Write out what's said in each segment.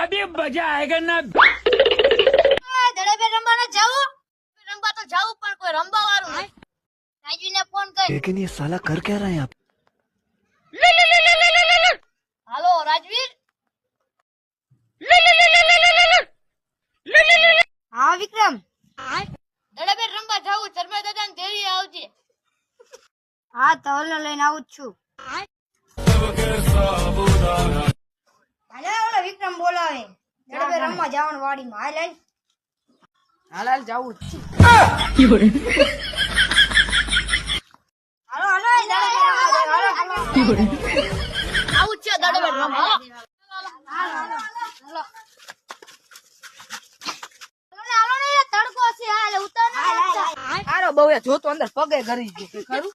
अभी मजा आएगा ना। દડે બે રમવા ન જાવું? રમવા તો જાવું પણ કોઈ રમવા વાળું નહીં. રાજવીને ફોન કર. लेकिन ये साला कर क्या रहा है आप? હાલો રાજવીર. હા વિક્રમ. દડે બે રમવા જાવું, ધર્મે દાદા ને દેરી આવજે. હા તો હલો લઈને આવું જ છું. હાલે ઓલો વિક્રમ બોલાવે. દડે બે રમવા જવાનું વાડીમાં. હાલ હાલ. હાલ હાલ જાવું જ છે. હાલો હાલો દડે બે રમવા જાવ. હાલો આવું જ છે દડે બે રમવા. હાલો હાલો. હાલો ને તડકો છે. હાલ ઉતર ને. આરો બહુ એ જોતો અંદર પગે ગરી ગયો ખરું.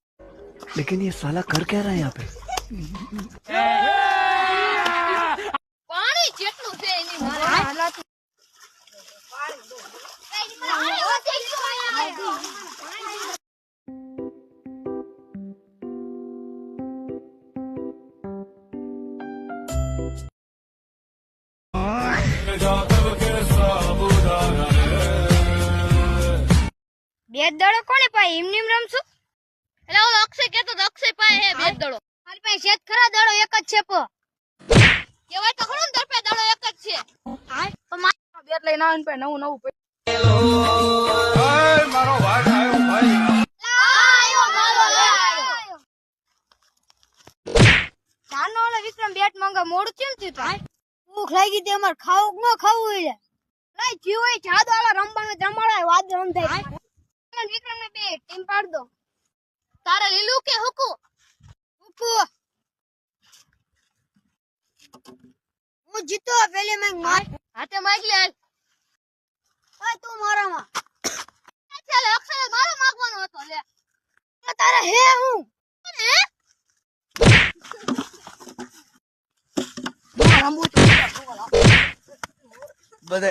लेकिन ये साला कर क्या रहा है यहाँ पे? પાણી જેટલું છે એની મારે. હાલો તું. બેટ દડો કોને પાય? એમ નેમ રમશું? એટલે ઓલો અક્ષય કેતો તો અક્ષય પાય હે બેટ દડો. મારી પાસે શેત ખરા દડો એક જ છે પો. કેવાય તો ખરું ને દરપે દડો એક જ છે. તો બેટ લઈને આવીને પછી નવું નવું પડ્યું. આયો મારો આયો. જાનો ઓલો વિક્રમ બેટ માંગા મોડું કેમ થયું તા? ભૂખ લાગી તે અમાર ખાવું ન ખાવું એટલે. લઈ જીવ એ જાદો આલા રમવાનું જમાડાય વાદ રમતાય. વિક્રમ ને બે ટીમ પાડ દો. તારે લીલું કે હુકુ? હુકુ. હું જીતો પેલી મેં માર. હાથે માગ લે. ઓય તું મારામાં. ચાલ અક્ષય મારો માગવાનો હતો લે. તારે હે હું? હે? बदे